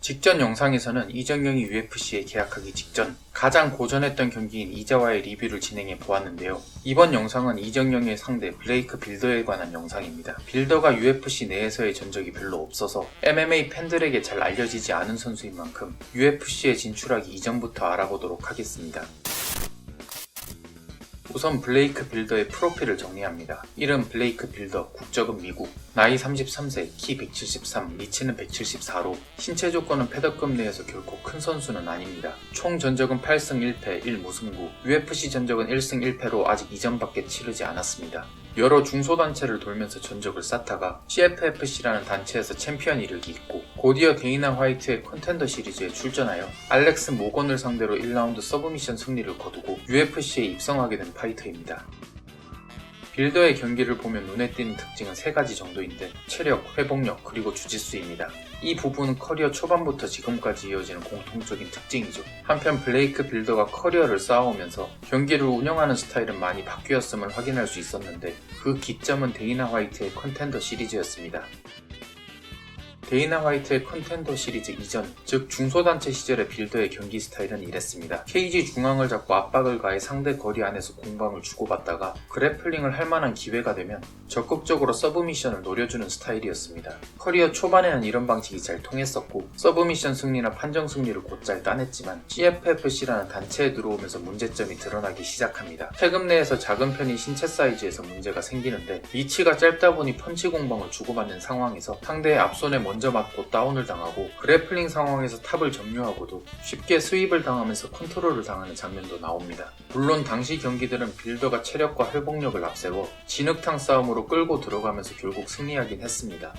직전 영상에서는 이정영이 UFC에 계약하기 직전 가장 고전했던 경기인 이자와의 리뷰를 진행해 보았는데요. 이번 영상은 이정영의 상대 블레이크 빌더에 관한 영상입니다. 빌더가 UFC 내에서의 전적이 별로 없어서 MMA 팬들에게 잘 알려지지 않은 선수인 만큼 UFC에 진출하기 이전부터 알아보도록 하겠습니다. 우선 블레이크 빌더의 프로필을 정리합니다. 이름 블레이크 빌더, 국적은 미국, 나이 33세, 키 173, 리치는 174로 신체 조건은 패더급 내에서 결코 큰 선수는 아닙니다. 총 전적은 8승 1패 1무승부, UFC 전적은 1승 1패로 아직 이전밖에 치르지 않았습니다. 여러 중소단체를 돌면서 전적을 쌓다가 CFFC라는 단체에서 챔피언 이르기 있고 곧이어 데이나 화이트의 컨텐더 시리즈에 출전하여 알렉스 모건을 상대로 1라운드 서브미션 승리를 거두고 UFC에 입성하게 된 파이터입니다. 빌더의 경기를 보면 눈에 띄는 특징은 3가지 정도인데 체력, 회복력, 그리고 주짓수입니다. 이 부분은 커리어 초반부터 지금까지 이어지는 공통적인 특징이죠. 한편 블레이크 빌더가 커리어를 쌓아오면서 경기를 운영하는 스타일은 많이 바뀌었음을 확인할 수 있었는데 그 기점은 데이나 화이트의 컨텐더 시리즈였습니다. 데이나 화이트의 컨텐더 시리즈 이전, 즉 중소단체 시절의 빌더의 경기 스타일은 이랬습니다. 케이지 중앙을 잡고 압박을 가해 상대 거리 안에서 공방을 주고받다가 그래플링을 할 만한 기회가 되면 적극적으로 서브미션을 노려주는 스타일이었습니다. 커리어 초반에는 이런 방식이 잘 통했었고 서브미션 승리나 판정 승리를 곧잘 따냈지만 CFFC라는 단체에 들어오면서 문제점이 드러나기 시작합니다. 태급 내에서 작은 편인 신체 사이즈에서 문제가 생기는데 리치가 짧다 보니 펀치 공방을 주고받는 상황에서 상대의 앞손에 먼저 맞고 다운을 당하고 그래플링 상황에서 탑을 점유하고도 쉽게 스윕을 당하면서 컨트롤을 당하는 장면도 나옵니다. 물론 당시 경기들은 빌더가 체력과 회복력을 앞세워 진흙탕 싸움으로 끌고 들어가면서 결국 승리하긴 했습니다.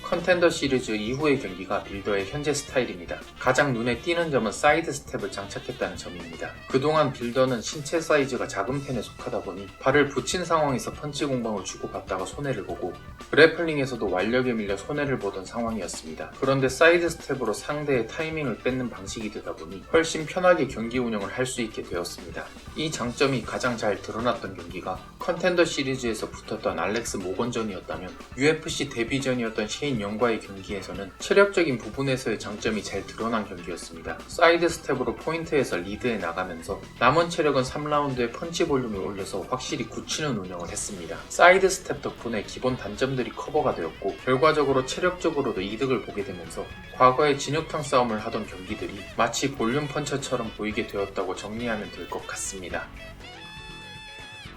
컨텐더 시리즈 이후의 경기가 빌더의 현재 스타일입니다. 가장 눈에 띄는 점은 사이드 스텝을 장착했다는 점입니다. 그동안 빌더는 신체 사이즈가 작은 편에 속하다 보니 발을 붙인 상황에서 펀치 공방을 주고받다가 손해를 보고 그래플링에서도 완력에 밀려 손해를 보던 상황이었습니다. 그런데 사이드 스텝으로 상대의 타이밍을 뺏는 방식이 되다 보니 훨씬 편하게 경기 운영을 할 수 있게 되었습니다. 이 장점이 가장 잘 드러났던 경기가 컨텐더 시리즈에서 붙었던 알렉스 모건전이었다면 UFC 데뷔전이었던 셰인 영과의 경기에서는 체력적인 부분에서의 장점이 잘 드러난 경기였습니다. 사이드 스텝으로 포인트에서 리드해 나가면서 남은 체력은 3라운드에 펀치 볼륨을 올려서 확실히 굳히는 운영을 했습니다. 사이드 스텝 덕분에 기본 단점들이 커버가 되었고 결과적으로 체력적으로도 이득을 보게 되면서 과거에 진흙탕 싸움을 하던 경기들이 마치 볼륨 펀처처럼 보이게 되었다고 정리하면 될 것 같습니다.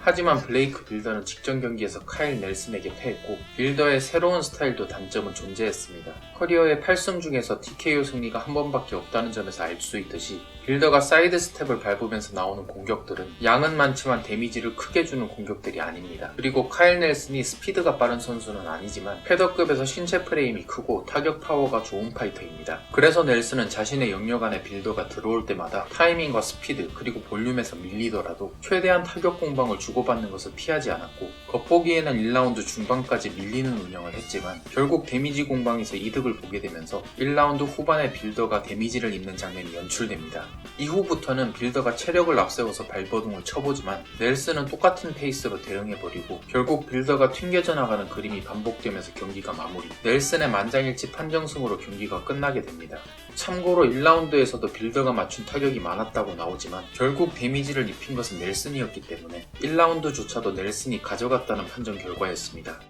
하지만 블레이크 빌더는 직전 경기에서 카일 넬슨에게 패했고 빌더의 새로운 스타일도 단점은 존재했습니다. 커리어의 8승 중에서 TKO 승리가 한 번밖에 없다는 점에서 알 수 있듯이 빌더가 사이드 스텝을 밟으면서 나오는 공격들은 양은 많지만 데미지를 크게 주는 공격들이 아닙니다. 그리고 카일 넬슨이 스피드가 빠른 선수는 아니지만 패더급에서 신체 프레임이 크고 타격 파워가 좋은 파이터입니다. 그래서 넬슨은 자신의 영역 안에 빌더가 들어올 때마다 타이밍과 스피드 그리고 볼륨에서 밀리더라도 최대한 타격 공방을 주고받는 것을 피하지 않았고 겉보기에는 1라운드 중반까지 밀리는 운영을 했지만 결국 데미지 공방에서 이득을 보게 되면서 1라운드 후반에 빌더가 데미지를 입는 장면이 연출됩니다. 이후부터는 빌더가 체력을 앞세워서 발버둥을 쳐보지만 넬슨은 똑같은 페이스로 대응해버리고 결국 빌더가 튕겨져 나가는 그림이 반복되면서 경기가 마무리, 넬슨의 만장일치 판정승으로 경기가 끝나게 됩니다. 참고로 1라운드에서도 빌더가 맞춘 타격이 많았다고 나오지만 결국 데미지를 입힌 것은 넬슨이었기 때문에 1라운드조차도 넬슨이 가져갔다는 판정 결과였습니다.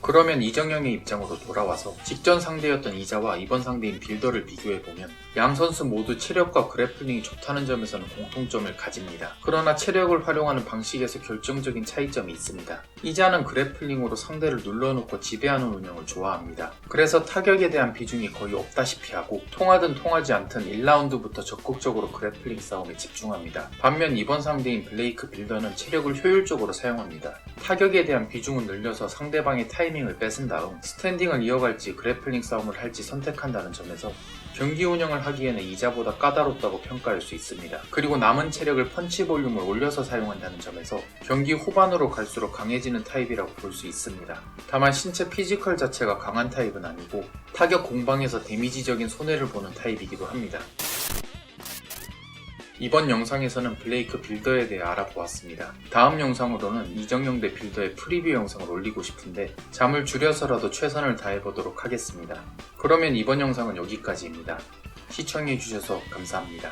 그러면 이정영의 입장으로 돌아와서 직전 상대였던 이자와 이번 상대인 빌더를 비교해보면 양 선수 모두 체력과 그래플링이 좋다는 점에서는 공통점을 가집니다. 그러나 체력을 활용하는 방식에서 결정적인 차이점이 있습니다. 이자는 그래플링으로 상대를 눌러놓고 지배하는 운영을 좋아합니다. 그래서 타격에 대한 비중이 거의 없다시피 하고 통하든 통하지 않든 1라운드부터 적극적으로 그래플링 싸움에 집중합니다. 반면 이번 상대인 블레이크 빌더는 체력을 효율적으로 사용합니다. 타격에 대한 비중은 늘려서 상대방의 타이밍을 뺏은 다음 스탠딩을 이어갈지 그래플링 싸움을 할지 선택한다는 점에서 경기 운영을 하기에는 이자보다 까다롭다고 평가할 수 있습니다. 그리고 남은 체력을 펀치 볼륨을 올려서 사용한다는 점에서 경기 후반으로 갈수록 강해지는 타입이라고 볼 수 있습니다. 다만 신체 피지컬 자체가 강한 타입은 아니고 타격 공방에서 데미지적인 손해를 보는 타입이기도 합니다. 이번 영상에서는 블레이크 빌더에 대해 알아보았습니다. 다음 영상으로는 이정용 대 빌더의 프리뷰 영상을 올리고 싶은데 잠을 줄여서라도 최선을 다해보도록 하겠습니다. 그러면 이번 영상은 여기까지입니다. 시청해주셔서 감사합니다.